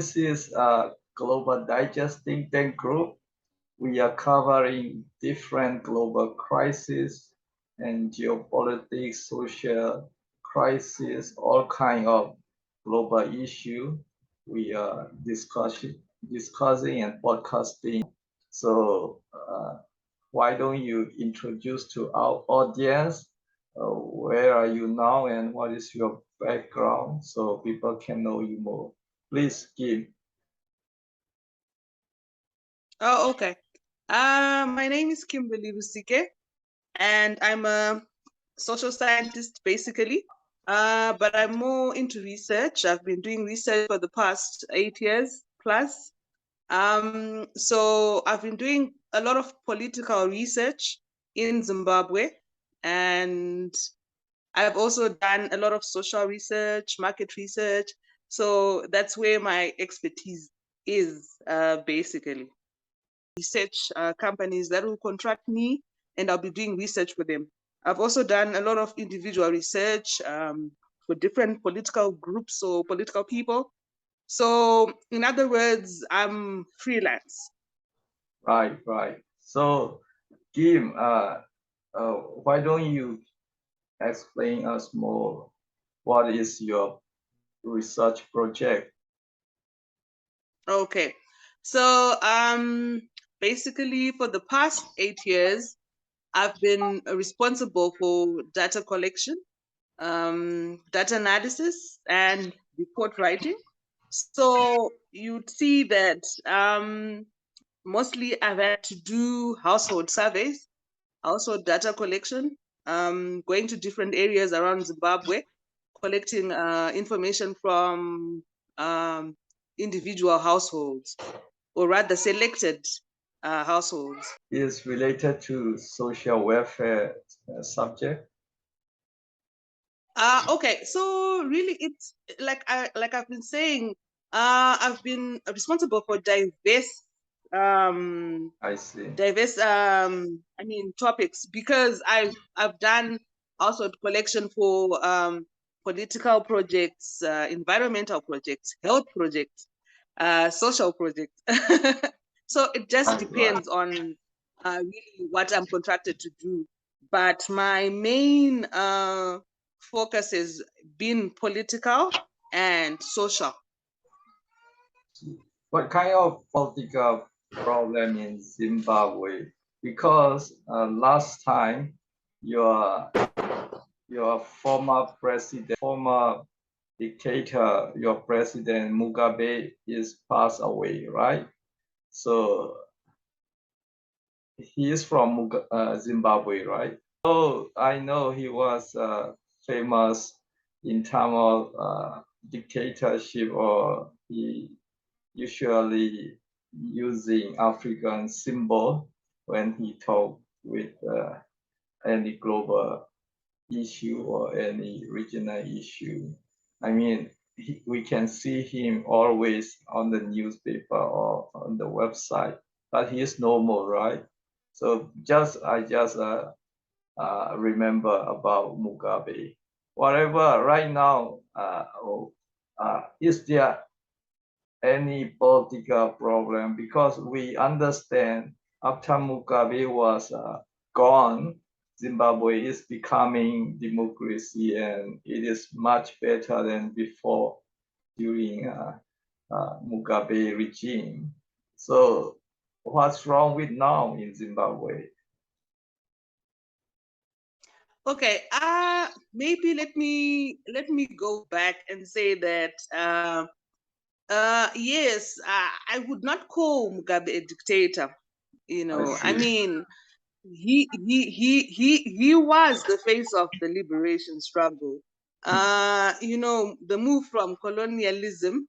this is a Global Digesting Tank Group. We are covering different global crises and geopolitics, social crisis, all kind of global issue. We are discussing and podcasting. So why don't you introduce to our audience where are you now and what is your background so people can know you more? Please give. Oh, okay. My name is Kimberly Rusike, and I'm a social scientist basically. But I'm more into research. I've been doing research for the past 8 years plus. So I've been doing a lot of political research in Zimbabwe, and I've also done a lot of social research, market research. So that's where my expertise is, basically. Research companies that will contract me, and I'll be doing research for them. I've also done a lot of individual research for different political groups or political people. So in other words, I'm freelance. Right. So, Kim, why don't you explain us more? What is your research project? Okay. So basically for the past 8 years, I've been responsible for data collection, data analysis, and report writing. So you'd see that mostly I've had to do household surveys, household data collection, going to different areas around Zimbabwe, collecting information from individual households, or rather selected households. Is related to social welfare subject. Okay, so really, it's like I've been saying, I've been responsible for I see. diverse topics, because I've done household collection for political projects, environmental projects, health projects, social projects. So it just depends on really what I'm contracted to do. But my main focus has been political and social. What kind of political problem in Zimbabwe? Because last time your former president, former dictator, your president Mugabe is passed away, right? So he is from Zimbabwe, right? So I know he was famous in terms of dictatorship, or he usually using African symbol when he talk with any global issue or any regional issue. I mean, we can see him always on the newspaper or on the website, but he is normal, right? So I just remember about Mugabe. Whatever, right now, is there any political problem? Because we understand after Mugabe was gone, Zimbabwe is becoming democracy and it is much better than before during Mugabe regime. So what's wrong with now in Zimbabwe? Okay, maybe let me go back and say that yes, I would not call Mugabe a dictator. I mean, he was the face of the liberation struggle. The move from colonialism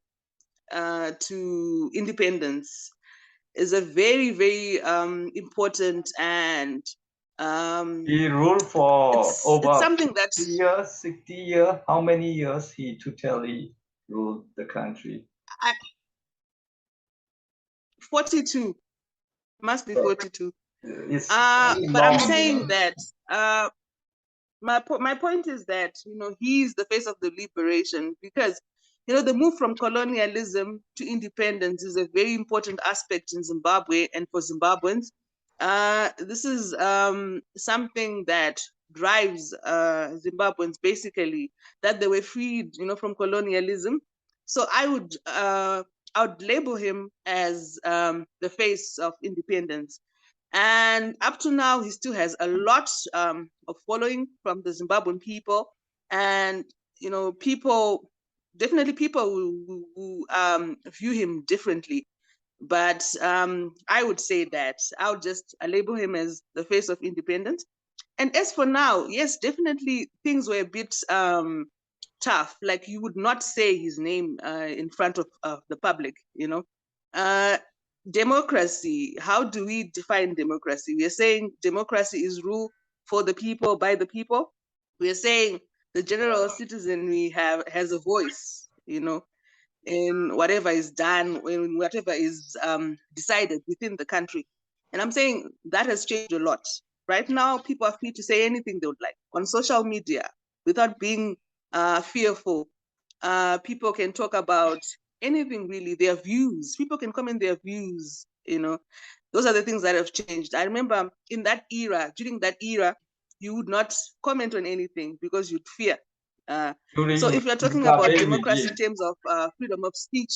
to independence is a very, very important, and he ruled for over it's something that 50 years, 60 years. How many years he totally ruled the country? 42, must be 42. It's But I'm saying that my point is that he's the face of the liberation, because The move from colonialism to independence is a very important aspect in Zimbabwe and for Zimbabweans. This is something that drives Zimbabweans basically, that they were freed, from colonialism. So I would label him as the face of independence. And up to now, he still has a lot of following from the Zimbabwean people. And, people who view him differently. But I would say that I'll just label him as the face of independence. And as for now, yes, definitely things were a bit tough. Like, you would not say his name in front of the public, Democracy, how do we define democracy? We are saying democracy is rule for the people, by the people. We are saying the general citizen has a voice, in whatever is done, in whatever is decided within the country. And I'm saying that has changed a lot. Right now, people are free to say anything they would like on social media without being fearful. People can talk about anything really, their views. People can comment their views, Those are the things that have changed. I remember in that era, during that era, you would not comment on anything because you'd fear. So During if you're talking about Mugabe democracy in regime, terms of freedom of speech,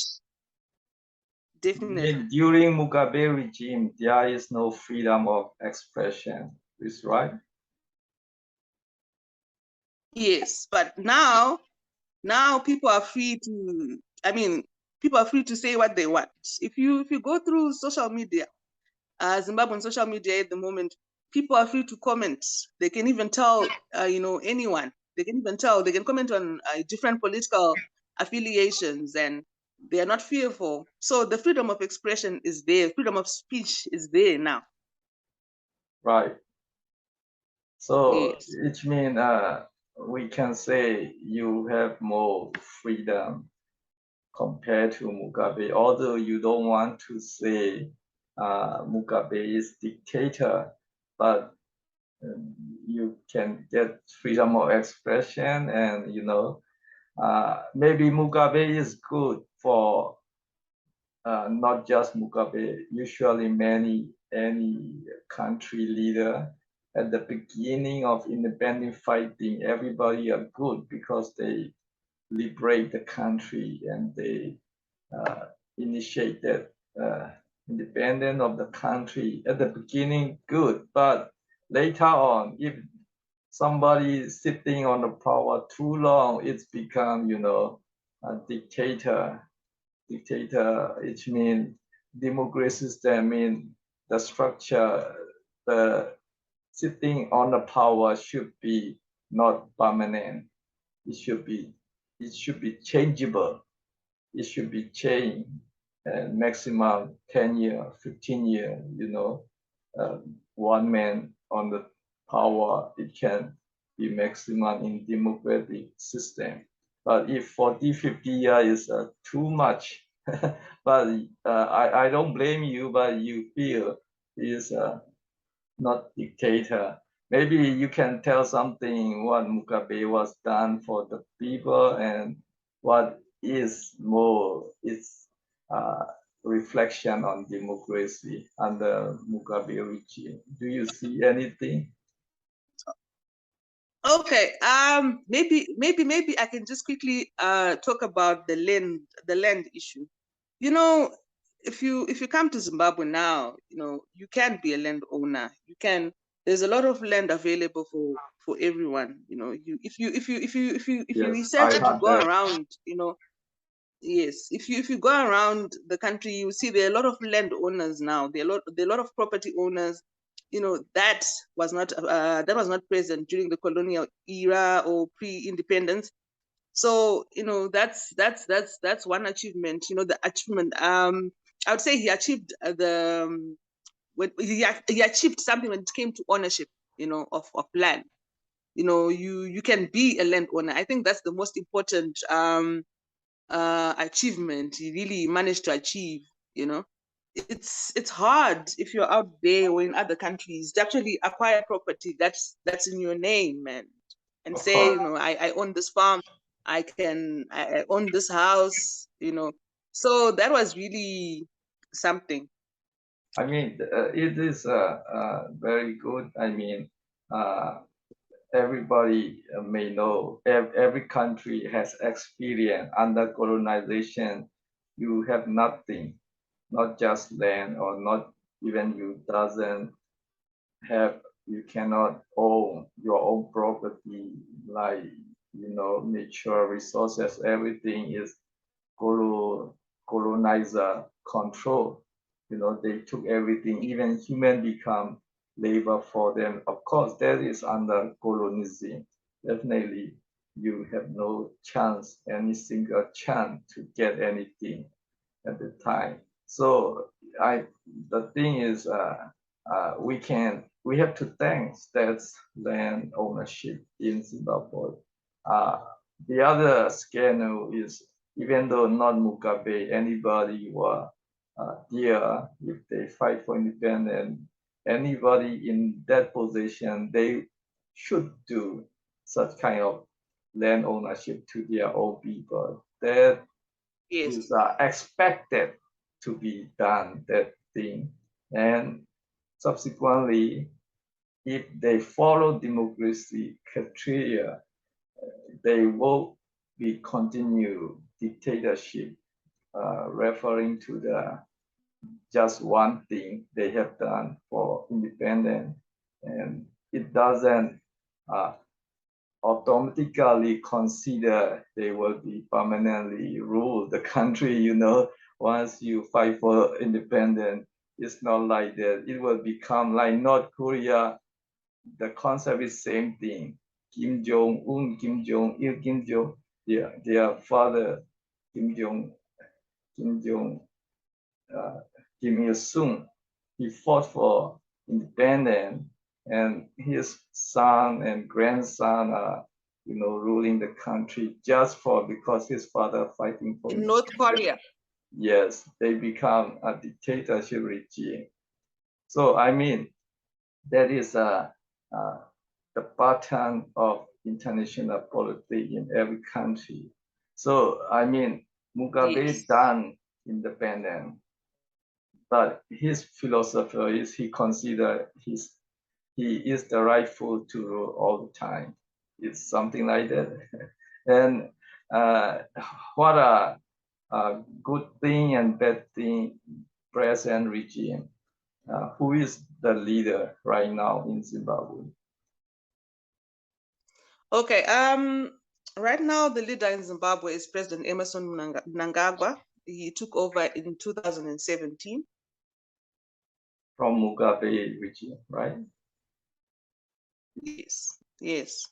definitely. during Mugabe regime, there is no freedom of expression. Is right? Yes, but now people are free to, people are free to say what they want. If you go through social media, Zimbabwean social media at the moment, people are free to comment. They can even tell, anyone. They can even tell. They can comment on different political affiliations, and they are not fearful. So the freedom of expression is there. Freedom of speech is there now. Right. So Yes. it means we can say you have more freedom compared to Mugabe, although you don't want to say Mugabe is dictator, but you can get freedom of expression, and maybe Mugabe is good for not just Mugabe. Usually, any country leader at the beginning of independent fighting, everybody are good because they liberate the country and they initiate that independence of the country. At the beginning, good, but later on, if somebody is sitting on the power too long, it's become, a dictator. Dictator, it means democracy system mean the structure, the sitting on the power should be not permanent. It should be changeable. It should be changed maximum 10 year, 15 year, one man on the power, it can be maximum in democratic system. But if 40, 50 years is too much, but I don't blame you, but you feel is not dictator. Maybe you can tell something what Mugabe was done for the people and what is more its reflection on democracy under Mugabe regime. Do you see anything? Okay. Maybe I can just quickly talk about the land issue. If you come to Zimbabwe now, you can be a landowner. There's a lot of land available for everyone. If you Yes, I research, if you heard go that. around, yes, if you go around the country, you see there are a lot of landowners now. There are a lot of property owners. That was not present during the colonial era or pre-independence. So that's one achievement. The achievement. I would say he achieved when he achieved something when it came to ownership. Of land. You can be a landowner. I think that's the most important achievement he really managed to achieve. It's hard if you're out there or in other countries to actually acquire property that's in your name, and Of say, course. I own this farm. I own this house, you know. So that was really something. I mean, it is very good. I mean, everybody may know every country has experience under colonization. You have nothing, not just land, or not even you doesn't have, you cannot own your own property, like, natural resources. Everything is colonizer control. They took everything, even human become labor for them. Of course, that is under colonialism. Definitely, you have no chance, any single chance to get anything at the time. So the thing is, we have to thank states land ownership in Zimbabwe. Uh, the other scandal is, even though not Mugabe, anybody were here, if they fight for independence, anybody in that position, they should do such kind of land ownership to their own people. That Yes. is expected to be done, that thing. And subsequently, if they follow democracy criteria, they will be continued dictatorship, referring to the just one thing they have done for independence. And it doesn't uh, automatically consider they will be permanently rule the country. Once you fight for independence, it's not like that. It will become like North Korea. The concept is same thing. Kim Jong Un, Kim Jong Il, Kim Jong, their father, Kim Jong, Kim Jong, uh, Kim Il Sung. He fought for independence, and his son and grandson are, ruling the country just because his father fighting for In North Korea. Yes, they become a dictatorship regime. So I mean, that is the pattern of international politics in every country. So I mean, Mugabe Yes. done independent, but his philosophy is he consider he is the rightful to rule all the time. It's something like that. And what a good thing and bad thing present regime. Who is the leader right now in Zimbabwe? Okay. Right now, the leader in Zimbabwe is President Emerson Mnangagwa. He took over in 2017. From Mugabe regime, right? Yes. Yes.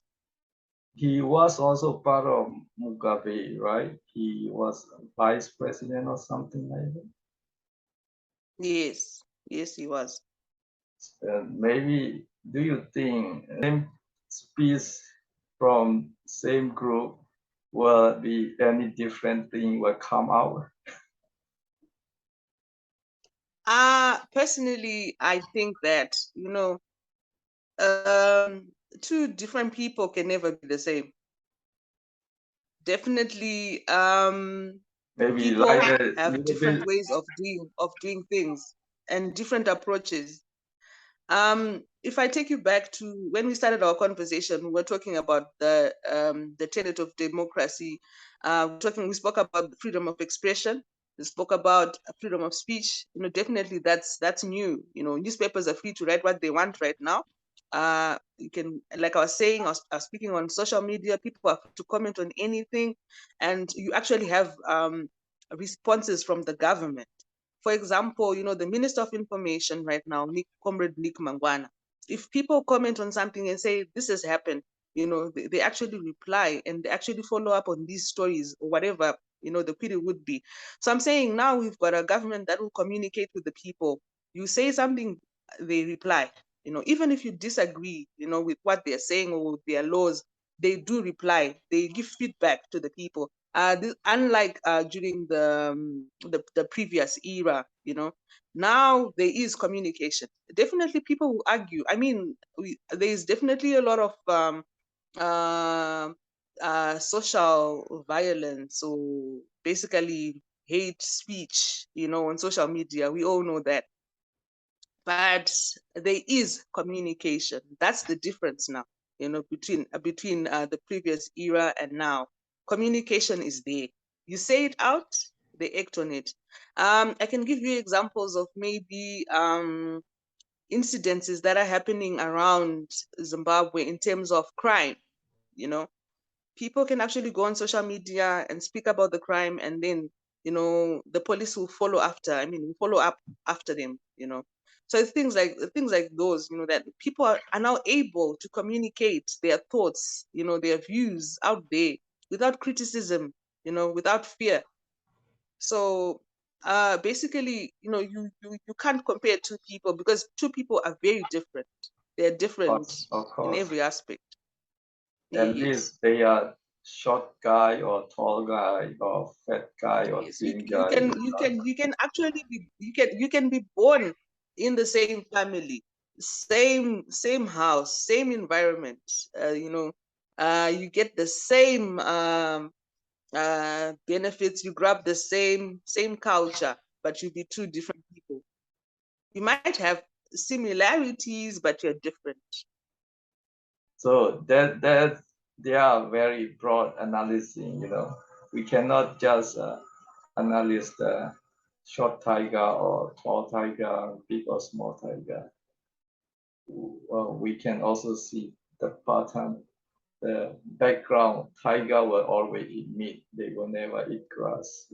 He was also part of Mugabe, right? He was vice president or something like that. Yes. Yes, he was. Maybe, do you think same species from same group will be any different thing will come out? Personally, I think that, um, two different people can never be the same. Definitely, Maybe people like a have little different bit. ways of doing things and different approaches. If I take you back to when we started our conversation, we were talking about the tenet of democracy. We spoke about freedom of expression. We spoke about freedom of speech. Definitely that's new. Newspapers are free to write what they want right now. You can, like I was saying, I was speaking on social media. People are free to comment on anything, and you actually have responses from the government. For example, the Minister of Information right now, Comrade Nick Mangwana, if people comment on something and say this has happened, they actually reply and they actually follow up on these stories or whatever, the query would be. So I'm saying now we've got a government that will communicate with the people. You say something, they reply. Even if you disagree, with what they're saying or with their laws, they do reply. They give feedback to the people. Unlike during the previous era, now there is communication. Definitely, people will argue. I mean, there is definitely a lot of social violence or basically hate speech, on social media. We all know that. But there is communication. That's the difference now, between the previous era and now. Communication is there. You say it out, they act on it. I can give you examples of maybe incidences that are happening around Zimbabwe in terms of crime. People can actually go on social media and speak about the crime, and then the police will follow after. I mean, will follow up after them. So it's things like those. That people are now able to communicate their thoughts, their views out there without criticism, without fear. So basically, you can't compare two people because two people are very different. They're different Of in course. every aspect. At Yes. least they are short guy or tall guy or fat guy or Yes, thin you guy. can you can you can actually be born in the same family, same house, same environment. You get the same benefits. You grab the same culture, but you be two different people. You might have similarities, but you're different. So that they are very broad analysis. We cannot just analyze the short tiger or tall tiger, big or small tiger. We can also see the pattern, the background. Tiger will always eat meat. They will never eat grass.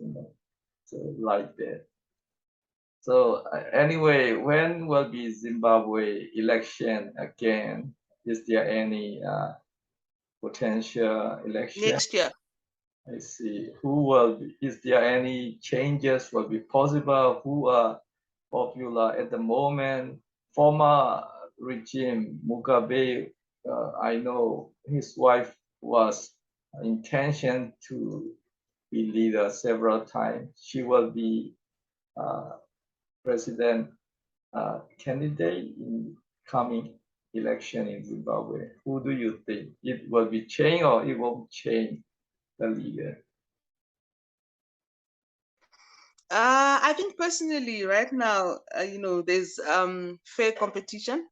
So like that. So anyway, when will be Zimbabwe election again? Is there any potential election? Next year. I see. Who will be, is there any changes will be possible? Who are popular at the moment? Former regime, Mugabe, I know his wife was intention to be leader several times. She will be president candidate in coming election in Zimbabwe. Who do you think? It will be change or it won't change the leader? I think personally, right now, there's fair competition.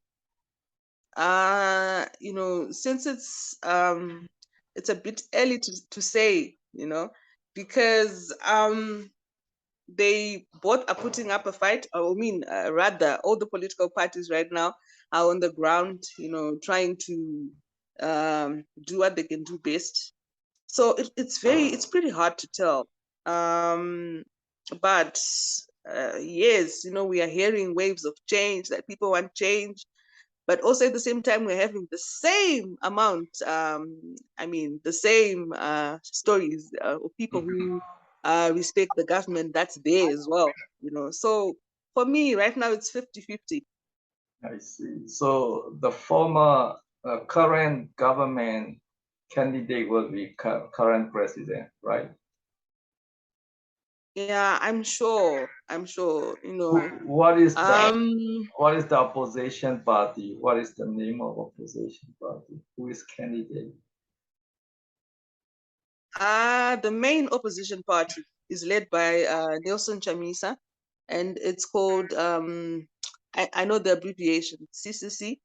Since it's a bit early to say, because they both are putting up a fight. I mean, rather, all the political parties right now are on the ground, trying to do what they can do best. So it's pretty hard to tell. But yes, we are hearing waves of change, that people want change, but also at the same time we're having the same amount, the same stories of people who respect the government that's there as well. So for me right now it's 50-50. I see. So the former current government candidate will be current president, right? Yeah, I'm sure. What is the um what is the opposition party? What is the name of opposition party? Who is candidate? the main opposition party is led by Nelson Chamisa, and it's called I know the abbreviation, CCC.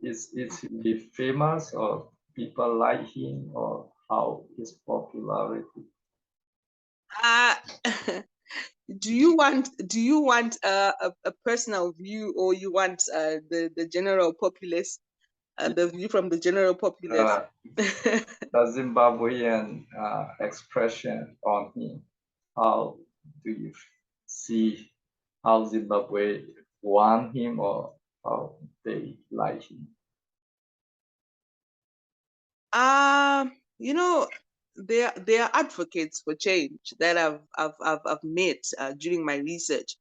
Is he famous or people like him or how his popularity? uh do you want a personal view, or you want the general populace, the view from the general populace? Uh, the Zimbabwean expression on him. How do you see how Zimbabwe want him or how they like him? um you know there are advocates for change that I've met during my research,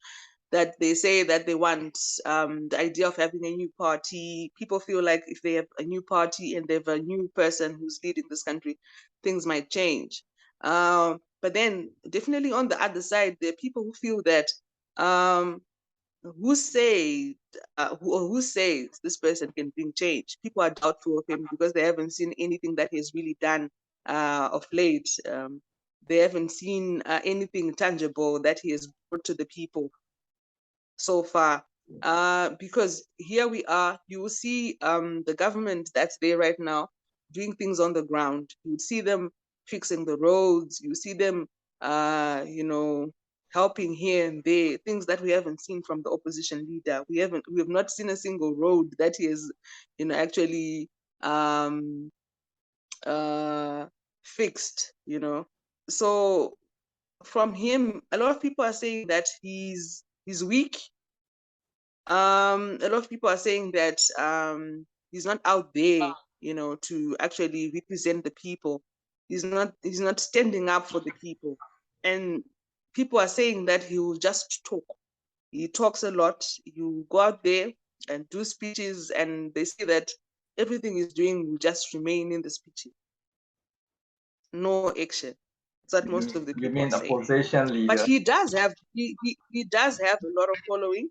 that they say that they want the idea of having a new party. People feel like if they have a new party and they have a new person who's leading this country, things might change. But then, definitely on the other side, there are people who feel that um, who said who says this person can bring change? People are doubtful of him because they haven't seen anything that he's really done of late. They haven't seen anything tangible that he has brought to the people so far. Because here we are, you will see the government that's there right now doing things on the ground. You would see them fixing the roads. You see them, helping here and there, things that we haven't seen from the opposition leader. We have not seen a single road that he has, actually um, fixed. So from him, a lot of people are saying that he's weak. A lot of people are saying that he's not out there, to actually represent the people. He's not standing up for the people. And people are saying that he will just talk. He talks a lot. You go out there and do speeches, and they say that everything he's doing will just remain in the speeches. No action. That's what most of the You people are mean saying. opposition But leader? he does have he does have a lot of following.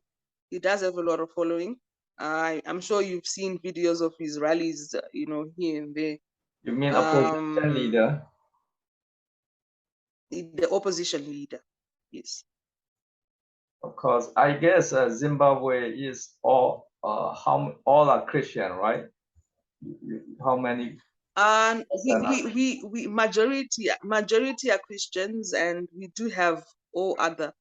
He does have a lot of following. I'm sure you've seen videos of his rallies, here and there. You mean opposition leader? The opposition leader, yes. Of course, I guess Zimbabwe is how all are Christian, right? How many percent are Christian? We majority are Christians, and we do have all other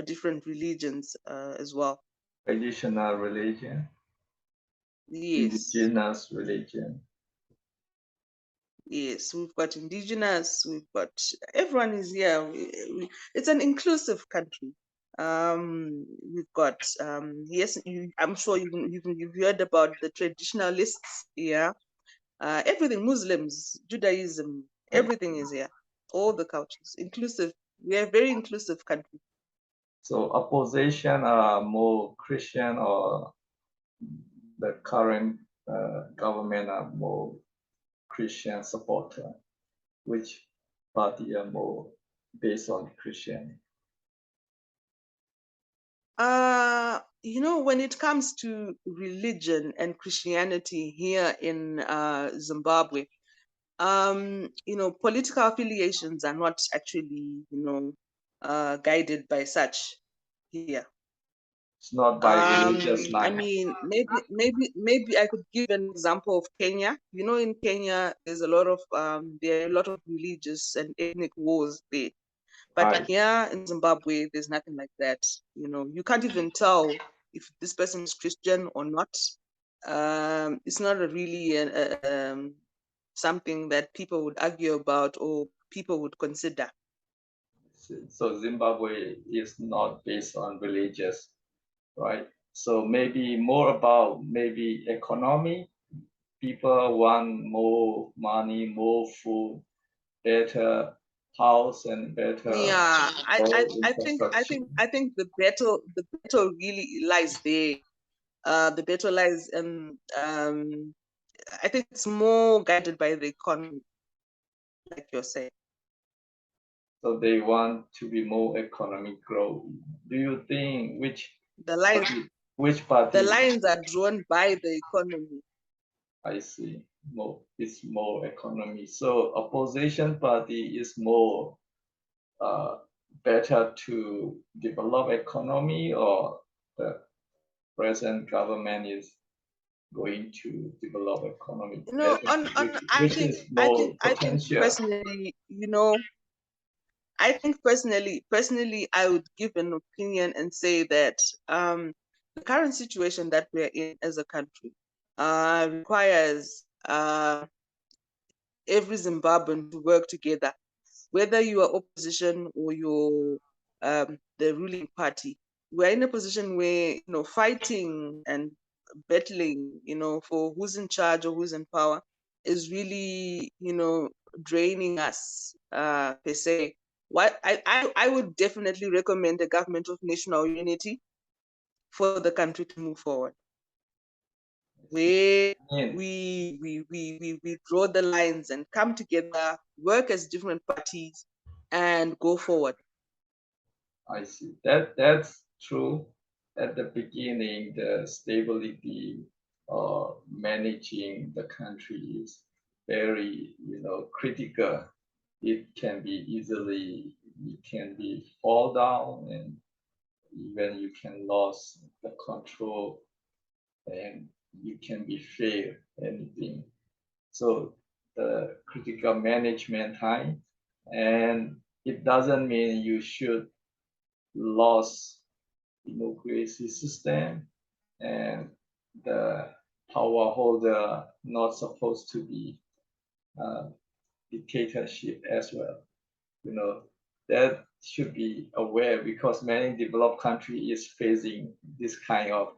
different religions as well. Traditional religion, Yes. indigenous religion. Yes, we've got indigenous, we've got everyone is here. It's an inclusive country. We've got yes, I'm sure you've heard about the traditionalists. Yeah, everything, Muslims, Judaism, everything is here. All the cultures, inclusive. We are a very inclusive country. So opposition are more Christian, or the current government are more Christian supporter? Which party are more based on Christian? When it comes to religion and Christianity here in Zimbabwe, political affiliations are not actually, guided by such here. It's not by religious I line. mean, maybe I could give an example of Kenya. In Kenya, there are a lot of religious and ethnic wars there. But Right. here in Zimbabwe, there's nothing like that. You can't even tell if this person is Christian or not. It's not something that people would argue about or people would consider. So Zimbabwe is not based on religious, right? So maybe more about maybe economy. People want more money, more food, better house, and better Yeah, road infrastructure. I think the battle really lies there. The battle lies I think it's more guided by the economy, like you're saying. So they want to be more economic growth. Do you think The lines which the party? lines are drawn by the economy. I see. It's more economy. So opposition party is more uh, better to develop economy, or the present government is going to develop economy better? Which is more I think potential? personally, personally, I would give an opinion and say that the current situation that we're in as a country requires every Zimbabwean to work together, whether you are opposition or you're the ruling party. We're in a position where fighting and battling, for who's in charge or who's in power is really, draining us per se. I would definitely recommend a government of national unity for the country to move forward, where Yeah, we draw the lines and come together, work as different parties, and go forward. I see. That's true. At the beginning, the stability or managing the country is very, critical. It can be easily, it can be fall down, and even you can lose the control, and you can be fail anything. So the critical management time, and it doesn't mean you should lose democracy system, and the power holder not supposed to be dictatorship as well. That should be aware, because many developed country is facing this kind of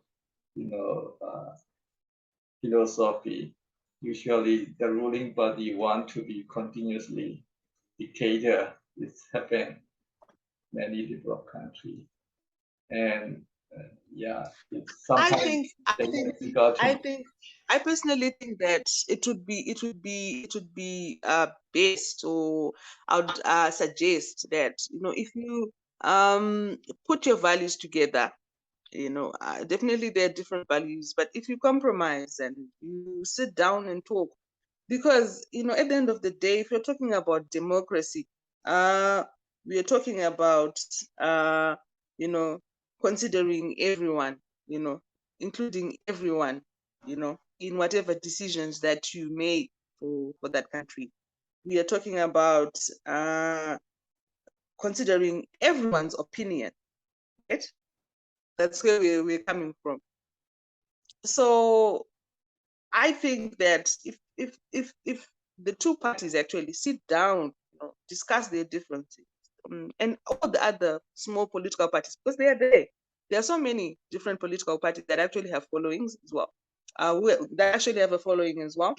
philosophy. Usually the ruling party want to be continuously dictator. It's happened many developed countries, and yeah, it's I sometimes think, I think, difficult I to. think, I personally think that it would be best, or I would suggest that, if you put your values together, definitely there are different values, but if you compromise and you sit down and talk, because at the end of the day, if you're talking about democracy, we are talking about you know considering everyone, you know including everyone, in whatever decisions that you make for that country. We are talking about considering everyone's opinion, right? That's where we're coming from. So I think that if the two parties actually sit down, discuss their differences, and all the other small political parties, because they are there. There are so many different political parties that actually have followings as well. That actually have a following as well.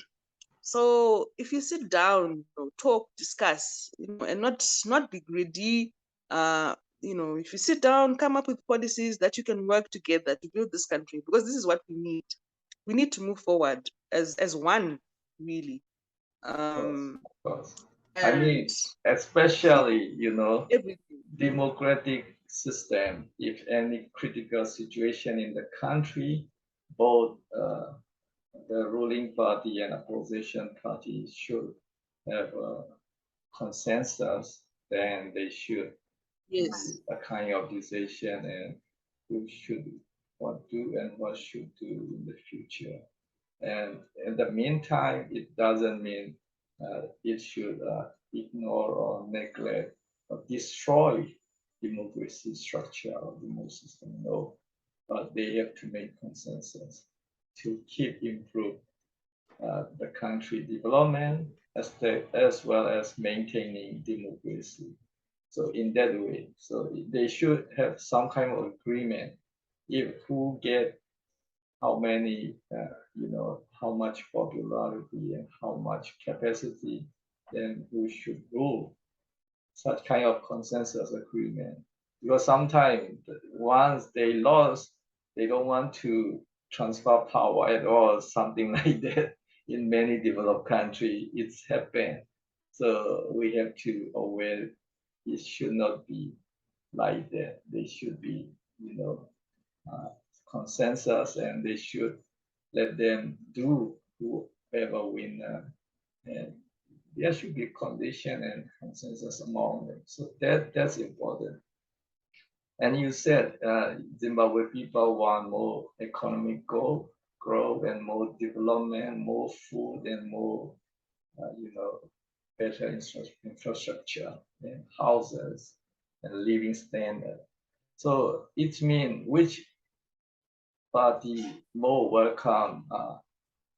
So if you sit down, talk, discuss, and not be greedy, if you sit down, come up with policies that you can work together to build this country, because this is what we need. We need to move forward as one, really. Course, Um, of course. I and mean, see especially, everything. democratic system, if any critical situation in the country, both the ruling party and opposition party should have a consensus, then they should Yes, a kind of decision, and who should what do and what should do in the future. And in the meantime, it doesn't mean it should ignore or neglect or destroy democracy structure or democracy system. No, but they have to make consensus to keep improve the country development as well as maintaining democracy. So in that way, so they should have some kind of agreement if who get how many, how much popularity and how much capacity, then who should rule, such kind of consensus agreement. Because sometimes once they lost, they don't want to transfer power at all, something like that. In many developed countries, it's happened. So we have to aware it should not be like that. They should be, uh, consensus, and they should let them do whoever win, and there should be condition and consensus among them. So that's important. And you said Zimbabwe people want more economic growth and more development, more food and more, better infrastructure and houses and living standard. So it means which party more welcome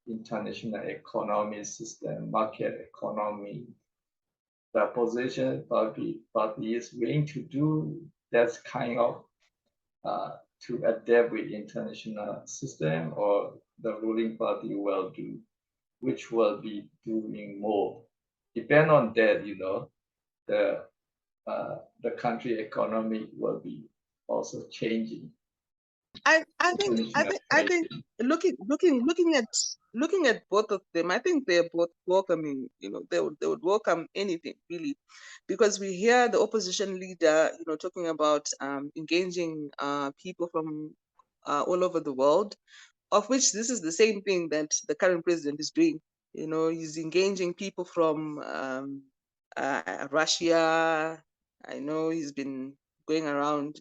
international economy system, market economy. The opposition party is willing to do that kind of to adapt with international system, or the ruling party will do, which will be doing more. Depend on that, the the country economy will be also changing. I think looking at both of them, I think they're both welcoming. They would welcome anything really, because we hear the opposition leader, talking about engaging people from all over the world, of which this is the same thing that the current president is doing. He's engaging people from Russia. I know he's been going around,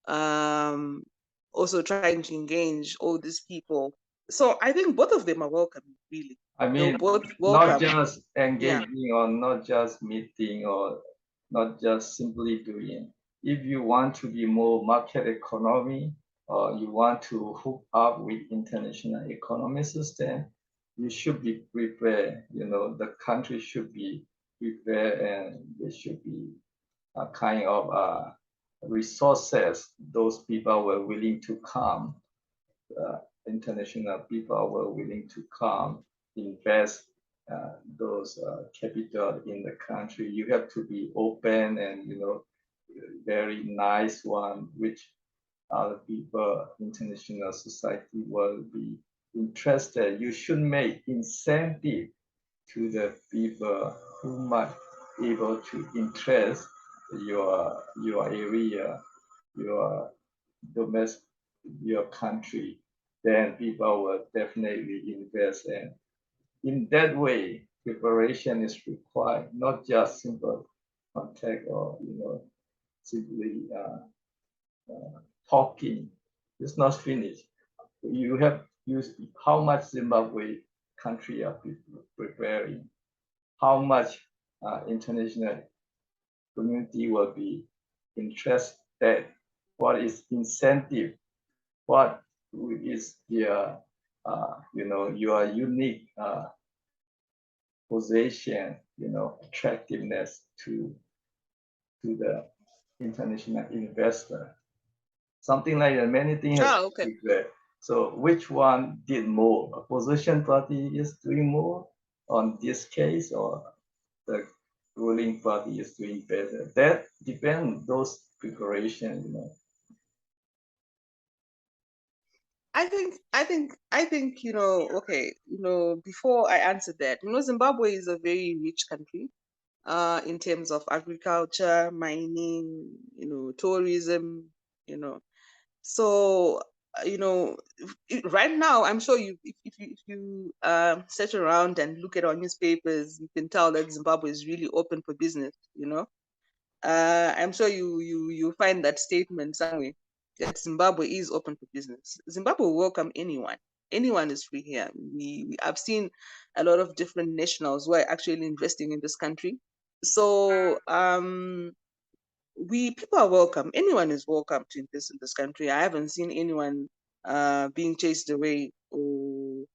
um, also trying to engage all these people. So I think both of them are welcome, really. I They're mean, both not welcome. just Yeah. engaging or not just meeting or not just simply doing. If you want to be more market economy or you want to hook up with international economic system, you should be prepared. The country should be prepared and there should be a kind of resources those people were willing to come. International people were willing to come invest those capital in the country. You have to be open and very nice one, which other people, international society will be interested. You should make incentive to the people who might able to interest your area, your domestic, your country, then people will definitely invest. And in that way, preparation is required, not just simple contact or simply talking. It's not finished. You have used how much Zimbabwe country are preparing, how much international community will be interested, what is incentive, what is their your unique position, attractiveness to the international investor. Something like that. Many things have Oh, to okay. be clear. So which one did more? Opposition party is doing more on this case, or the ruling party is doing better? That depends those preparation. I think, okay, before I answer that, Zimbabwe is a very rich country, in terms of agriculture, mining, tourism, you know. So, right now, I'm sure if you search around and look at our newspapers, you can tell that Zimbabwe is really open for business. I'm sure you find that statement somewhere that Zimbabwe is open for business. Zimbabwe will welcome anyone. Anyone is free here. I've seen a lot of different nationals who are actually investing in this country. So we people are welcome. Anyone is welcome to invest in this country. I haven't seen anyone being chased away or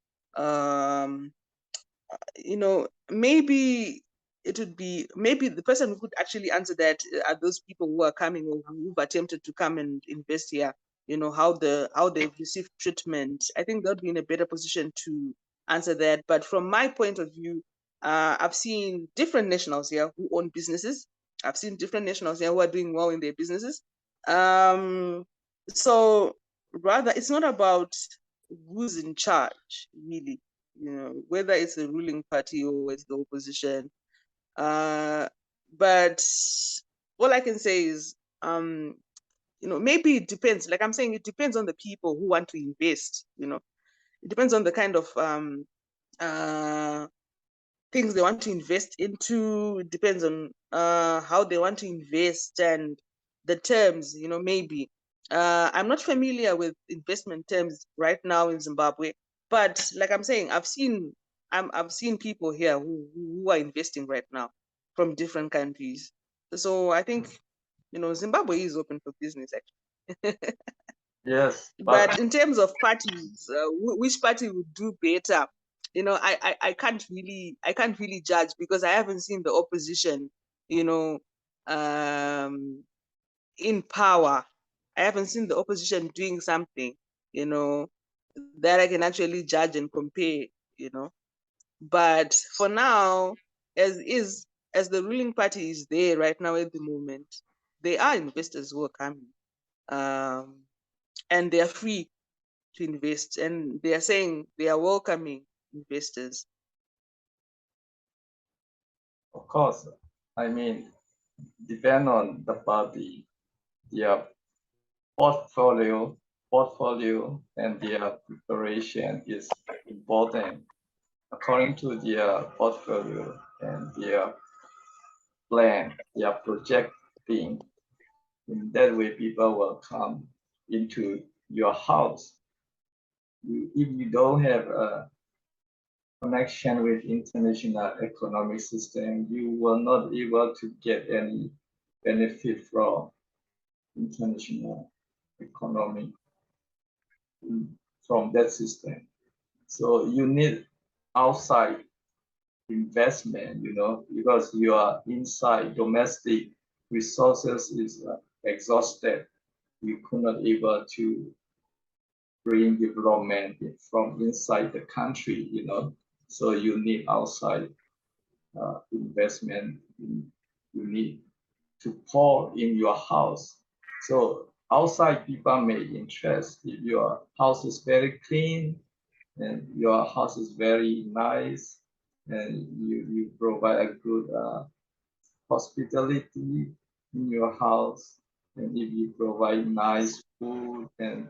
maybe it would be maybe the person who could actually answer that are those people who are coming or who've attempted to come and invest here. How they've received treatment. I think they'll be in a better position to answer that. But from my point of view, I've seen different nationals here who own businesses. I've seen different nationals here who are doing well in their businesses. So rather, it's not about who's in charge, really. Whether it's the ruling party or it's the opposition. But all I can say is, maybe it depends. Like I'm saying, it depends on the people who want to invest. It depends on the kind of uh, things they want to invest into. It depends on how they want to invest and the terms. Maybe I'm not familiar with investment terms right now in Zimbabwe, but like I'm saying, I've seen people here who are investing right now from different countries. So I think Zimbabwe is open for business actually. Yes, But in terms of parties, which party would do better? I can't really judge because I haven't seen the opposition, you know, um, in power. I haven't seen the opposition doing something, you know, that I can actually judge and compare, you know. But for now, as is as the ruling party is there right now at the moment, there are investors who are coming. Um, and they are free to invest, and they are saying they are welcoming investors. Of course, I mean, depend on the party, their portfolio, and their preparation is important. According to their portfolio and their plan, their projecting, in that way, people will come into your house. If you don't have a connection with international economic system, you will not able to get any benefit from international economy from that system. So you need outside investment, because your inside domestic resources is exhausted. You could not able to bring development from inside the country. So you need outside investment. You need to pour in your house. So outside people may interest if your house is very clean and your house is very nice and you provide a good hospitality in your house, and if you provide nice food and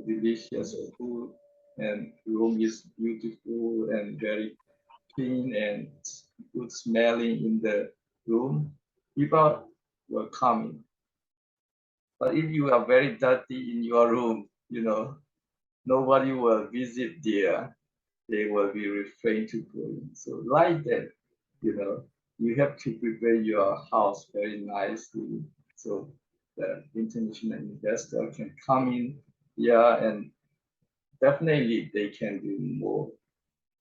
delicious food and room is beautiful and very clean and good smelling in the room, people will come in. But if you are very dirty in your room, nobody will visit there. They will be refrained to going. So like that, you have to prepare your house very nicely so the international investor can come in here, and definitely they can do more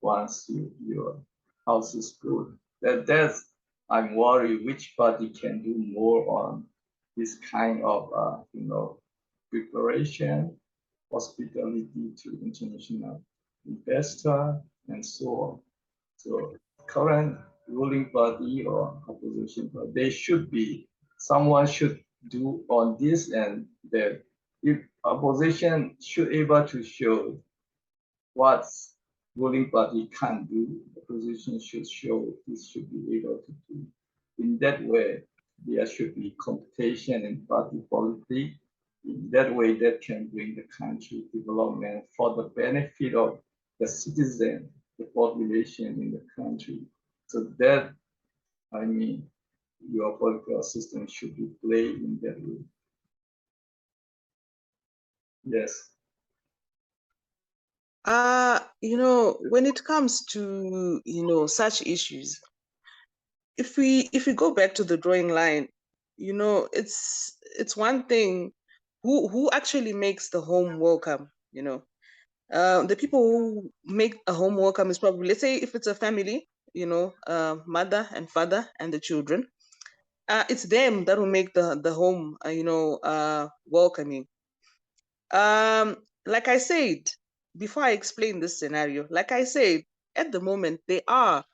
once your house is good. That's I'm worried which party can do more on this kind of preparation, hospitality to international investor, and so on. So current ruling party or opposition party, they should be, someone should do on this, and that if opposition should able to show what ruling party can do, opposition should show this should be able to do. In that way, there should be competition in party politics. In that way, that can bring the country development for the benefit of the citizen, the population in the country. So that, I mean, your political system should be played in that way. Yes. When it comes to such issues, if we go back to the drawing line, it's one thing who actually makes the home welcome. The people who make a home welcome is probably, let's say if it's a family, mother and father and the children. It's them that will make the home welcoming. Like I said, before I explain this scenario, like I said, at the moment, they are,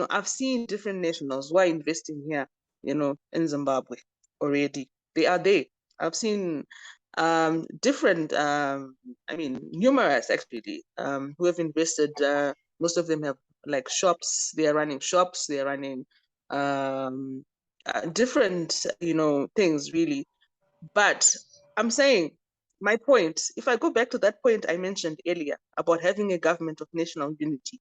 I've seen different nationals who are investing here, in Zimbabwe already. They are there. I've seen different, numerous actually, who have invested. Most of them have like shops. They are running shops. They are running different, things really. But I'm saying, my point, if I go back to that point I mentioned earlier about having a government of national unity,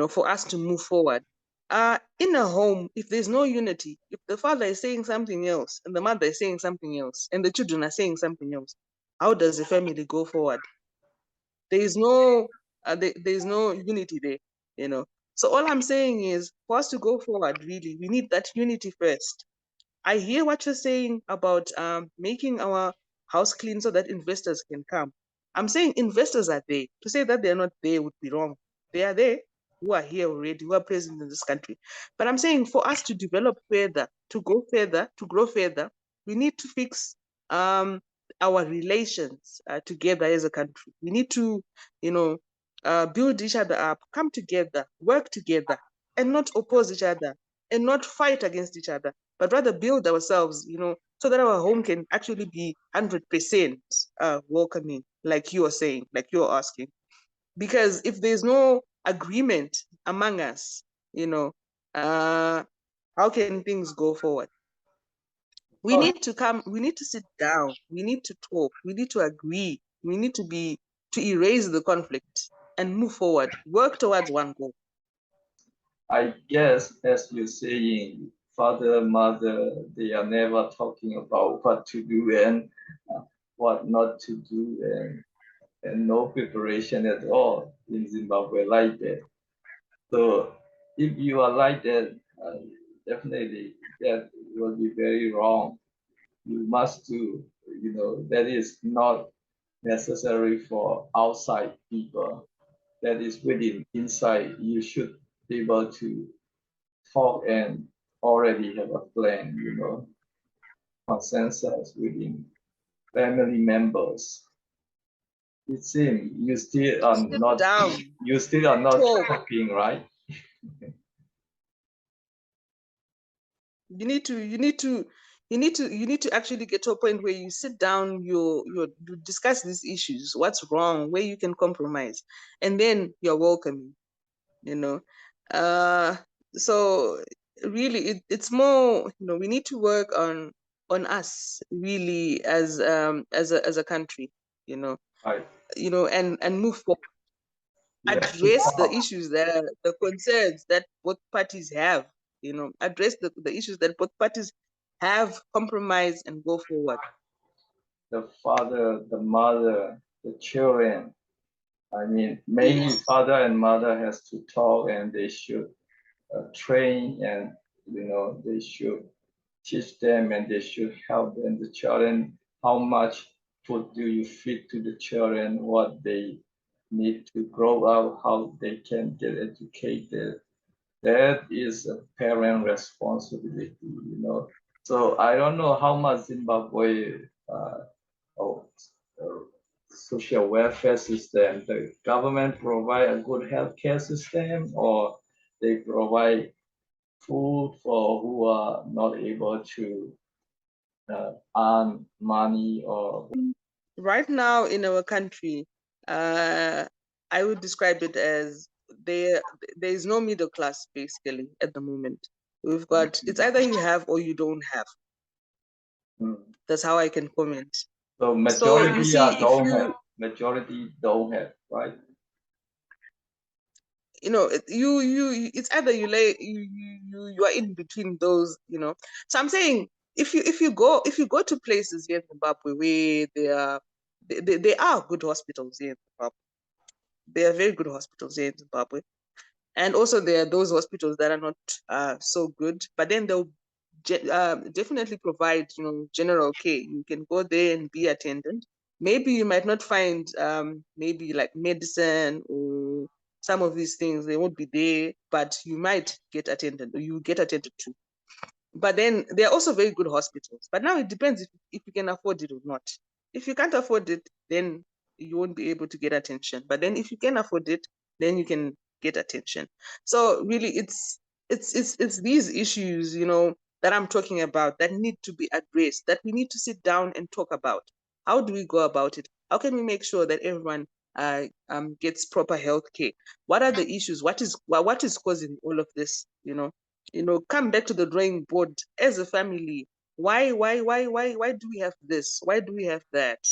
for us to move forward, in a home, if there's no unity, if the father is saying something else and the mother is saying something else and the children are saying something else, how does the family go forward? There is no, there's no unity there, So all I'm saying is, for us to go forward, really, we need that unity first. I hear what you're saying about making our house clean so that investors can come. I'm saying investors are there. To say that they're not there would be wrong. They are there, who are here already, who are present in this country. But I'm saying for us to develop further, to go further, to grow further, we need to fix our relations together as a country. We need to, build each other up, come together, work together, and not oppose each other, and not fight against each other, but rather build ourselves, so that our home can actually be 100%. welcoming, like you are saying, like you're asking. Because if there's no agreement among us, how can things go forward? We Oh, need to come, we need to sit down, we need to talk, we need to agree, we need to erase the conflict and move forward, work towards one goal. I guess, as you're saying, father, mother, they are never talking about what to do and what not to do, and no preparation at all in Zimbabwe like that. So if you are like that, definitely that will be very wrong. You must do, that is not necessary for outside people. That is within, inside. You should be able to talk and already have a plan, consensus within family members. It seems Sit down, you still are not talk. talking, right? You need to actually get to a point where you sit down, you discuss these issues, what's wrong, where you can compromise, and then you're welcoming, you know. Uh so really it's more, we need to work on us really as a country, you know, Right. and move forward, Yes. To address the talk. issues that are the concerns that both parties have, address the issues that both parties have, compromise and go forward. The father, the mother, the children. I mean, mainly Yes. father and mother has to talk, and they should train, and they should teach them, and they should help them. The children, how much food do you feed to the children? What they need to grow up, how they can get educated. That is a parent responsibility. So I don't know how much Zimbabwe or social welfare system. The government provide a good healthcare system, or they provide food for who are not able to earn money or. Right now in our country, I would describe it as there there is no middle class basically at the moment. We've got, it's either you have or you don't have. Mm. That's how I can comment. So So you majority see, if don't have. you Majority don't have, right? it's either you are in between those, so I'm saying, if you go to places here in Zimbabwe where there are good hospitals here in Zimbabwe, there are very good hospitals here in Zimbabwe, and also there are those hospitals that are not so good, but then they'll definitely provide, general care. You can go there and be attended. Maybe you might not find maybe like medicine or some of these things, they won't be there, but you might get attended, or you get attended to. But then there are also very good hospitals. But now it depends if you can afford it or not. If you can't afford it, then you won't be able to get attention. But then if you can afford it, then you can get attention. So really, it's these issues, that I'm talking about, that need to be addressed, that we need to sit down and talk about. How do we go about it? How can we make sure that everyone gets proper health care? What are the issues? What is causing all of this? Come back to the drawing board as a family. Why do we have this? Why do we have that?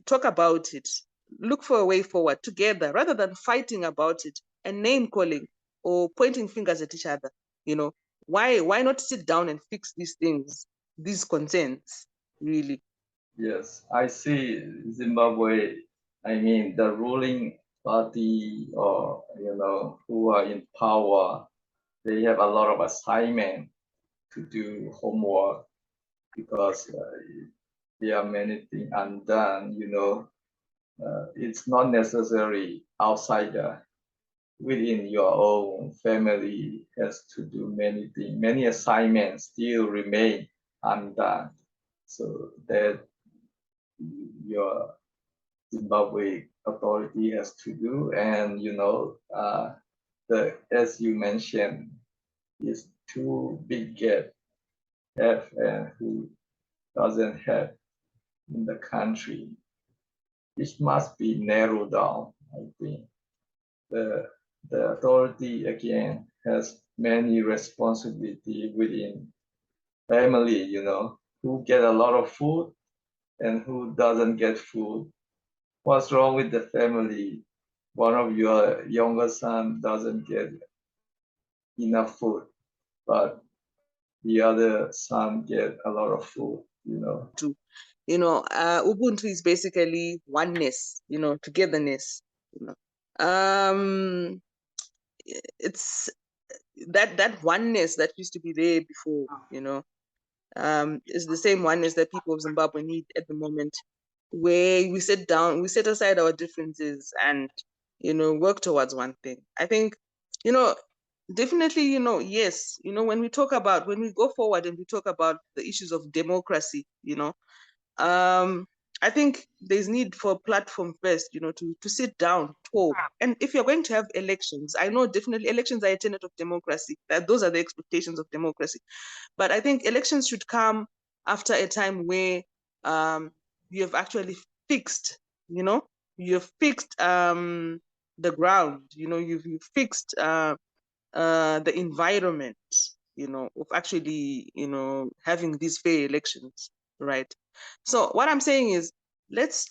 Talk about it. Look for a way forward together, rather than fighting about it and name calling or pointing fingers at each other. Why not sit down and fix these things, these concerns, really? Yes, I see Zimbabwe. I mean, the ruling party, or who are in power, they have a lot of assignment to do homework, because there are many things undone. It's not necessary outsider. Within your own family has to do many things. Many assignments still remain undone. So that your Zimbabwe authority has to do, and the as you mentioned, is too big gap, have and who doesn't have. in the country, which must be narrowed down, I think. The, the authority, again, has many responsibility within family, who get a lot of food and who doesn't get food. What's wrong with the family? One of your younger son doesn't get enough food, but the other son get a lot of food. Ubuntu is basically oneness, togetherness. It's that oneness that used to be there before, is the same oneness that people of Zimbabwe need at the moment, where we sit down, we set aside our differences and, work towards one thing. I think, definitely, yes, when we go forward and we talk about the issues of democracy, I think there's need for a platform first, to sit down, talk. And if you're going to have elections, I know definitely elections are a tenet of democracy. That those are the expectations of democracy. But I think elections should come after a time where you have actually fixed, you've fixed the ground, you've fixed the environment, of actually, having these fair elections, right? So what I'm saying is, let's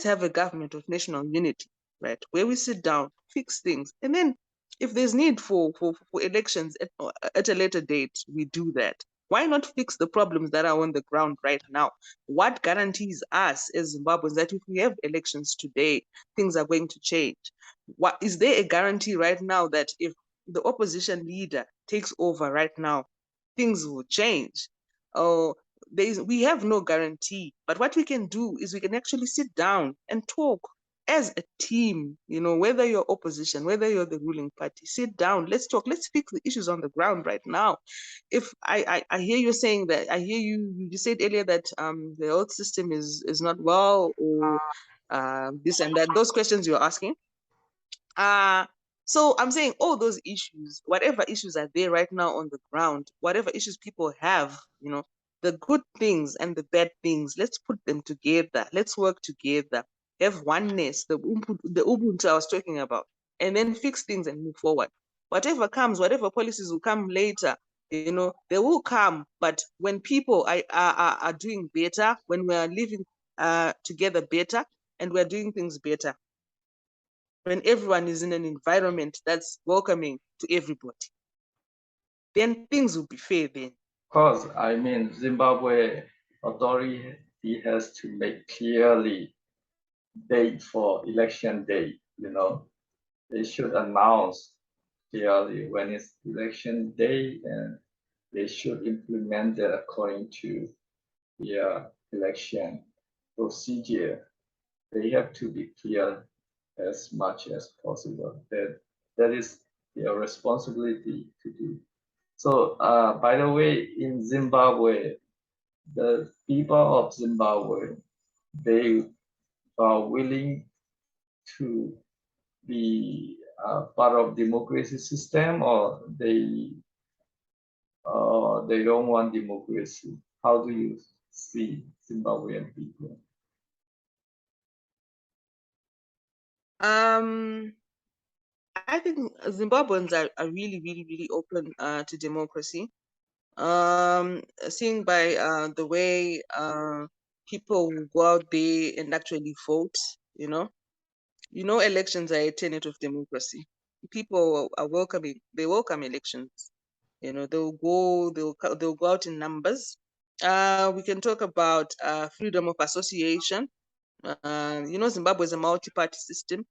have a government of national unity, right, where we sit down, fix things, and then if there's need for elections at a later date, we do that. Why not fix the problems that are on the ground right now? What guarantees us as Zimbabweans that if we have elections today, things are going to change? What is there a guarantee right now that if the opposition leader takes over right now, things will change? Oh, we have no guarantee. But what we can do is we can actually sit down and talk as a team, whether you're opposition, whether you're the ruling party, sit down, let's talk, let's fix the issues on the ground right now. If I hear you saying that, I hear you said earlier that the health system is not well, or this and that, those questions you're asking. So I'm saying all those issues, whatever issues are there right now on the ground, whatever issues people have, the good things and the bad things, let's put them together. Let's work together. Have oneness, the Ubuntu I was talking about, and then fix things and move forward. Whatever comes, whatever policies will come later, they will come. But when people are doing better, when we are living together better, and we're doing things better, when everyone is in an environment that's welcoming to everybody, then things will be fair then. Of course, I mean, Zimbabwe authority has to make clearly date for election day, They should announce clearly when it's election day, and they should implement it according to the election procedure. They have to be clear as much as possible. That is their responsibility to do. So, by the way, in Zimbabwe, the people of Zimbabwe, they are willing to be part of democracy system, or they don't want democracy. How do you see Zimbabwean people? I think Zimbabweans are really, really, really open to democracy. Seeing by the way people will go out there and actually vote, elections are a tenet of democracy. People are welcoming, they welcome elections. They'll go out in numbers. We can talk about freedom of association. Zimbabwe is a multi-party system.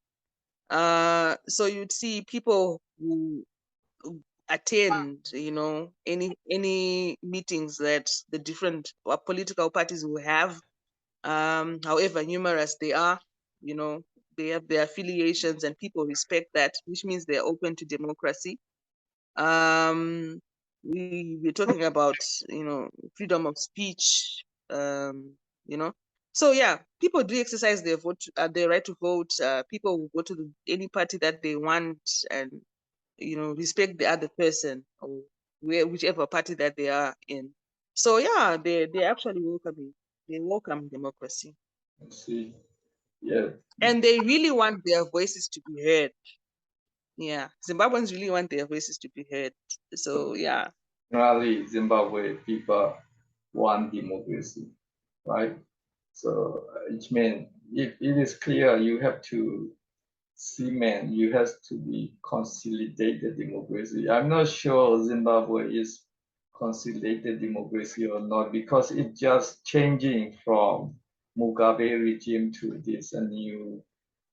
So you'd see people who attend, any meetings that the different political parties will have, however numerous they are, they have their affiliations and people respect that, which means they're open to democracy. We're talking about, freedom of speech, you know. So yeah, people do exercise their vote, their right to vote. People will go to any party that they want, and respect the other person, or whichever party that they are in. So yeah, they're actually welcoming. They welcome democracy. I see. Yeah. And they really want their voices to be heard. Yeah. Zimbabweans really want their voices to be heard. So yeah. Generally, Zimbabwe people want democracy, right? So it means if it is clear, you have to cement, you have to be consolidated democracy. I'm not sure Zimbabwe is consolidated democracy or not because it's just changing from Mugabe regime to this a new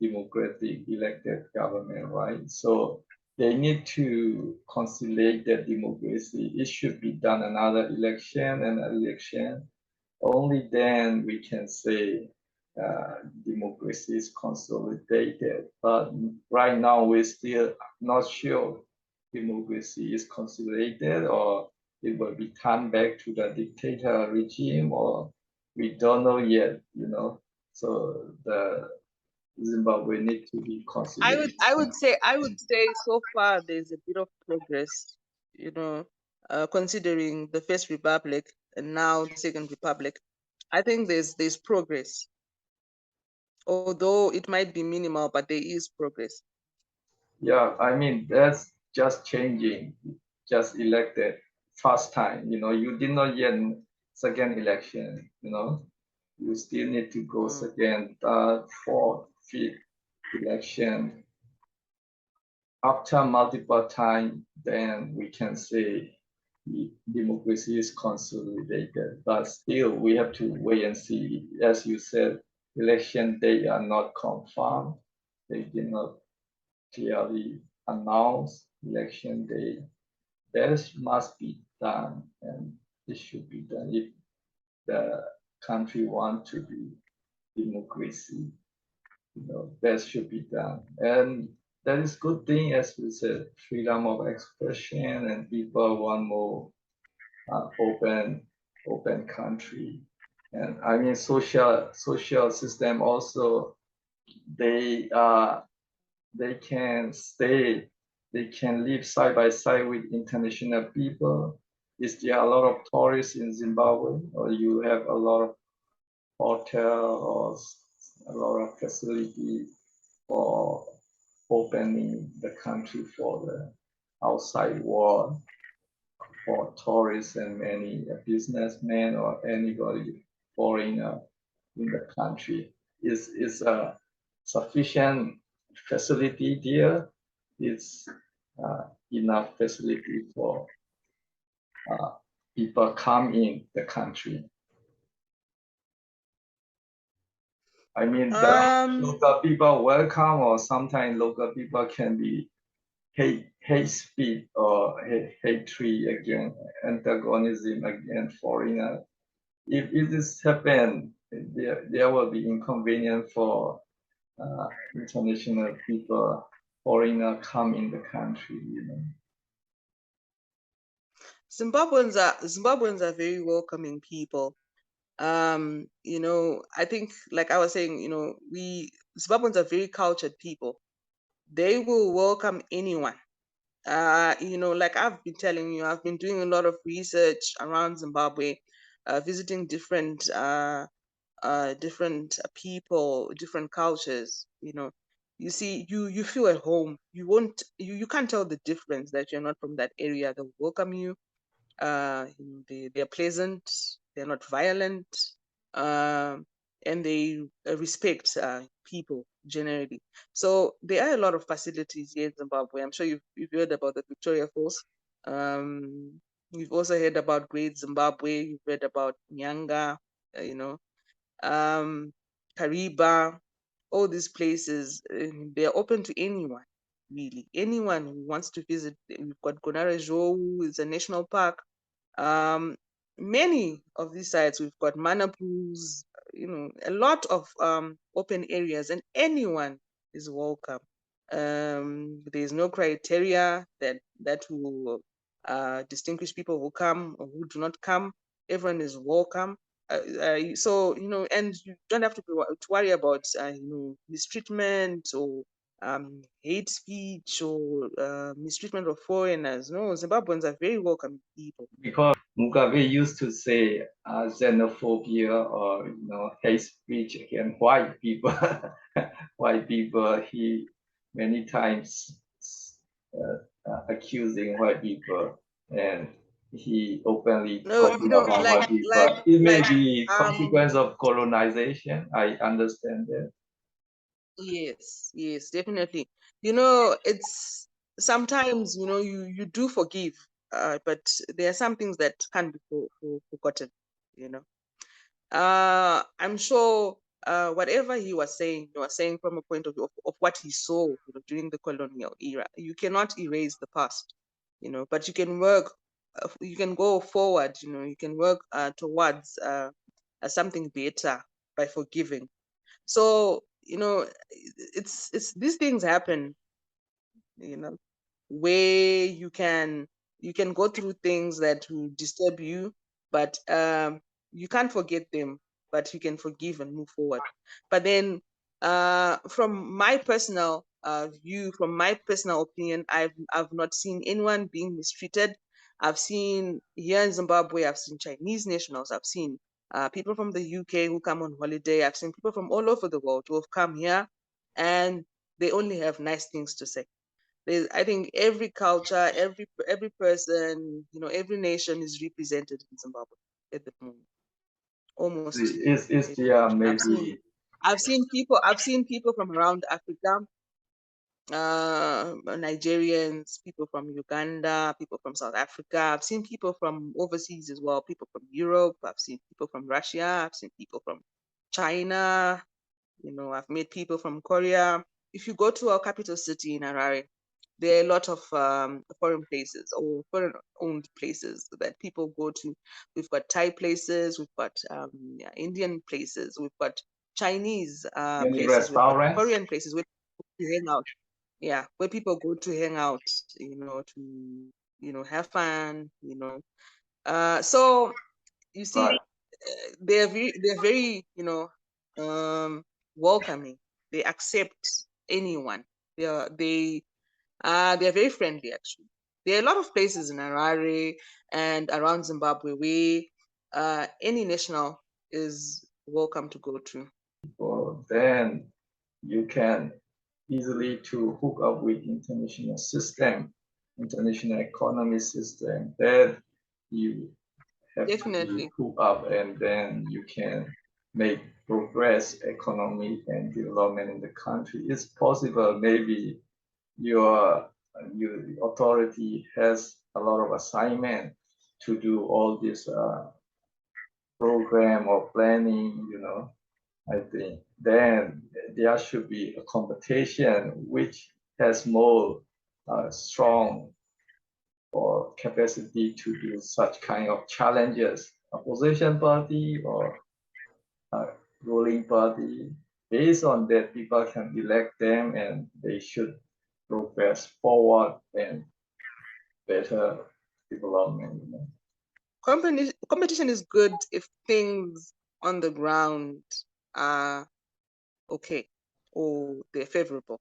democratic elected government, right? So they need to consolidate that democracy. It should be done another election and election. Only then we can say democracy is consolidated. But right now, we're still not sure democracy is consolidated or it will be turned back to the dictator regime or we don't know yet, you know. So the Zimbabwe need to be consolidated. I would say so far there's a bit of progress, you know, considering the First Republic and now the Second Republic. I think there's progress, although it might be minimal, but there is progress. Yeah, I mean, that's just changing, just elected first time, you know, you did not yet second election, you know, you still need to go Mm. second, third, fourth, fifth election. After multiple time, then we can say the democracy is consolidated, but still we have to wait and see. As you said, election day are not confirmed. They did not clearly announce election day. That must be done, and it should be done if the country want to be democracy. You know, that should be done, and that is good thing, as we said, freedom of expression, and people want more open country, and I mean social system also they they can stay, they can live side by side with international people. Is there a lot of tourists in Zimbabwe, or you have a lot of hotel or a lot of facility for opening the country for the outside world, for tourists and many businessmen or anybody foreigner in the country? Is a sufficient facility there? Is enough facility for uh, people come in the country? I mean, the Um, local people welcome, or sometimes local people can be hate speech or hatred against antagonism against foreigner. If this happen, there will be inconvenience for international people, foreigner come in the country, you know. Zimbabweans are very welcoming people. You know, I think, like I was saying, you know, we Zimbabweans are very cultured people. They will welcome anyone. You know, like I've been telling you, I've been doing a lot of research around Zimbabwe, visiting different people, different cultures. You know, you see, you feel at home. You can't tell the difference that you're not from that area. They'll welcome you. They're pleasant. They're not violent. Um, and they respect people generally. So there are a lot of facilities here in Zimbabwe. I'm sure you've heard about the Victoria Falls. You've also heard about Great Zimbabwe. You've read about Nyanga. You know, um, Kariba, all these places, they're open to anyone, really. Anyone who wants to visit. We've got Gonarejo, it's a national park. Um, Many of these sites, we've got Manapus, you know, a lot of open areas, and anyone is welcome. There's no criteria that will distinguish people who come or who do not come. Everyone is welcome. So you know, and you don't have to worry about you know, mistreatment or hate speech or mistreatment of foreigners. No, Zimbabweans are very welcoming people. Because Mugabe used to say xenophobia or hate speech against white people. White people, he many times accusing white people, and he openly No, talking about white people. It may be consequence of colonization. I understand that. yes, definitely. It's sometimes you do forgive, but there are some things that can't be forgotten. You know, I'm sure whatever he was saying from a point of view of what he saw during the colonial era. You cannot erase the past, but you can work, you can go forward, you can work towards something better by forgiving. So, it's these things happen, you know, where you can go through things that will disturb you, but you can't forget them, but you can forgive and move forward. But then from my personal view, from my personal opinion, I've not seen anyone being mistreated. I've seen here in Zimbabwe, I've seen Chinese nationals, I've seen people from the UK who come on holiday, I've seen people from all over the world who have come here, and they only have nice things to say. I think every culture, every person, every nation is represented in Zimbabwe at the moment. Almost Is every there nation. maybe I've seen people from around Africa, Nigerians, people from Uganda, people from South Africa. I've seen people from overseas as well, people from Europe. I've seen people from Russia. I've seen people from China. I've met people from Korea. If you go to our capital city in Harare, there are a lot of foreign places or foreign-owned places that people go to. We've got Thai places, we've got Indian places, we've got Chinese any places, we've got restaurants? Korean places where people hang out. Yeah, where people go to hang out, to have fun. So you see, Right. they're very welcoming. They accept anyone. They're very friendly, actually. There are a lot of places in Harare and around Zimbabwe where any national is welcome to go to. Well, then you can easily to hook up with international system, international economy system. Then you have to be Definitely. hooked up, and then you can make progress, economic and development in the country. It's possible. Maybe your your authority has a lot of assignment to do all this program or planning. I think then there should be a competition which has more strong or capacity to do such kind of challenges. Opposition party or a ruling party. Based on that, people can elect them, and they should progress forward and better development. Competition is good if things on the ground are okay or they're favorable.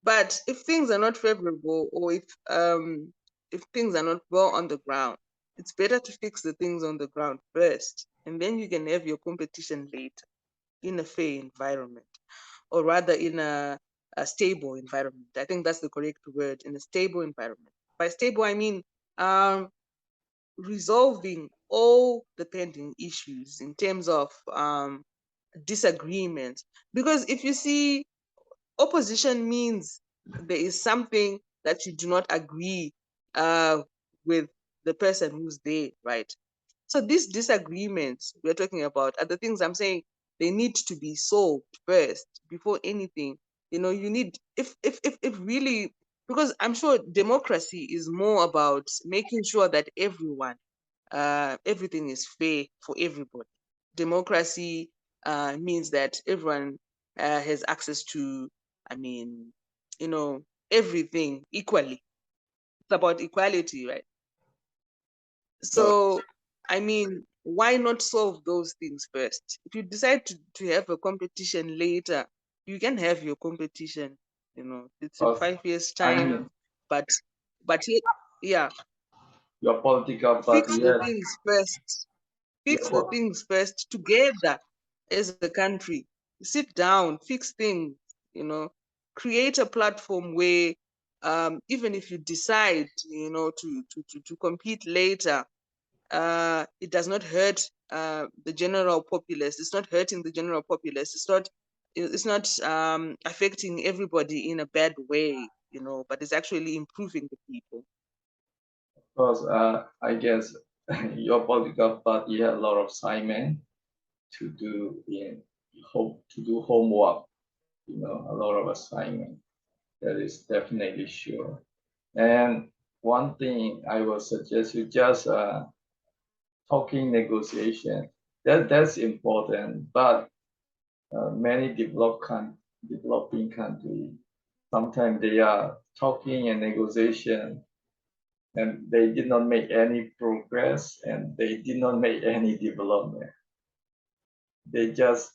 But if things are not favorable, or if things are not well on the ground, it's better to fix the things on the ground first, and then you can have your competition later in a fair environment, or rather in a stable environment. I think that's the correct word, in a stable environment. By stable, I mean resolving all the pending issues in terms of disagreements. Because if you see, opposition means there is something that you do not agree with the person who's there, right? So these disagreements we're talking about are the things I'm saying they need to be solved first before anything. You need, if really, because I'm sure democracy is more about making sure that everything is fair for everybody. Democracy means that everyone has access to, I mean, everything equally. It's about equality, right? So So, I mean, why not solve those things first? If you decide to have a competition later, you can have your competition, you know, it's in Because 5 years I time, mean, but yeah, your political fix party, the yes, things first. your Fix the things first together as a country. Sit down, fix things, you know, create a platform where even if you decide, you know, to compete later, it does not hurt the general populace. It's not hurting the general populace. It's not affecting everybody in a bad way, you know, but it's actually improving the people. because I guess your political party had a lot of assignment to do in home to do homework. You know, a lot of assignment. That is definitely sure. And one thing I will suggest you just talking negotiation. That's important, but many developing countries sometimes they are talking and negotiation and they did not make any progress and they did not make any development. They just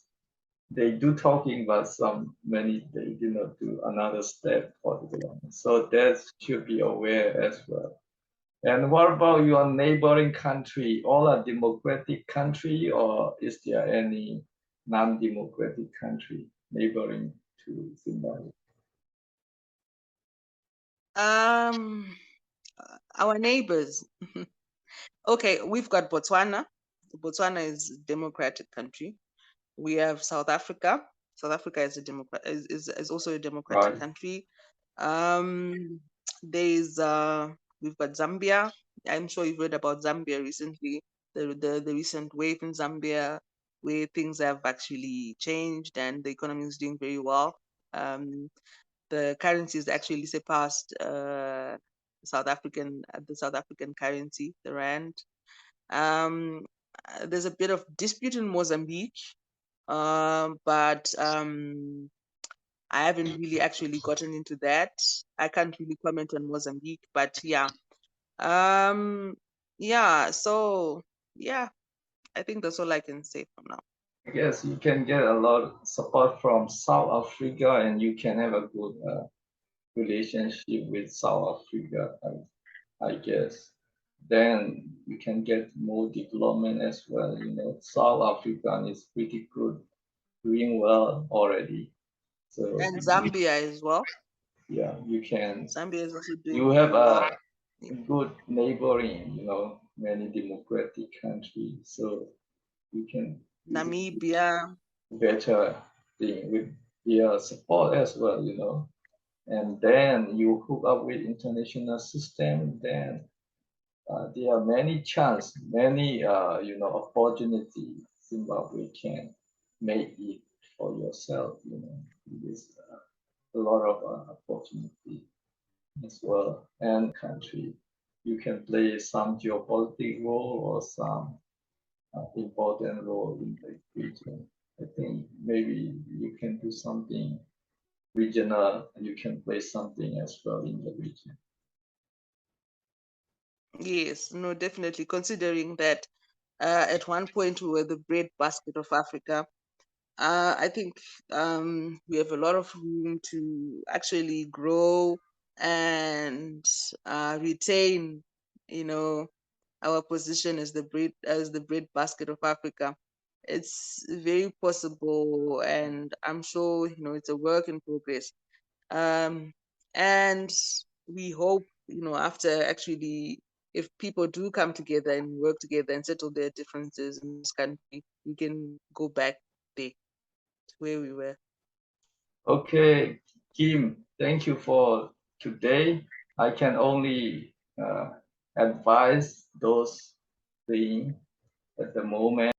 they do talking, but some many they did not do another step for development. So that should be aware as well. And what about your neighboring country? All are democratic country, or is there any non-democratic country neighboring to Zimbabwe? Um, our neighbors. Okay, we've got Botswana. Botswana is a democratic country. We have South Africa. South Africa is a is also a democratic Right. country. Um, there's we've got Zambia. I'm sure you've heard about Zambia recently. The recent wave in Zambia, where things have actually changed and the economy is doing very well. Um, the currency is actually surpassed the South African currency, the rand. Um, there's a bit of dispute in Mozambique, but I haven't really actually gotten into that. I can't really comment on Mozambique, but yeah, yeah. So yeah, I think that's all I can say for now. I guess you can get a lot of support from South Africa, and you can have a good relationship with South Africa. I guess then you can get more development as well. You know, South Africa is pretty good, doing well already. So And Zambia as well. yeah, you can. Zambia is also doing You have very well. a good neighboring, you know, many democratic countries, so you can do Namibia. better thing with their support as well, you know. And then you hook up with international system, then there are many chance, many you know opportunity Zimbabwe can make it for yourself. You know, it is a lot of opportunity as well. And country, you can play some geopolitical role or some important role in the region. I think maybe you can do something regional. You can play something as well in the region. Yes, no, definitely. Considering that at one point we were the breadbasket of Africa, I think we have a lot of room to actually grow and retain, you know, our position as the breadbasket of Africa. It's very possible, and I'm sure you know it's a work in progress. Um, and we hope, you know, after actually, if people do come together and work together and settle their differences in this country, we can go back there to where we were. Okay, Kim, thank you for today. I can only advise those things at the moment.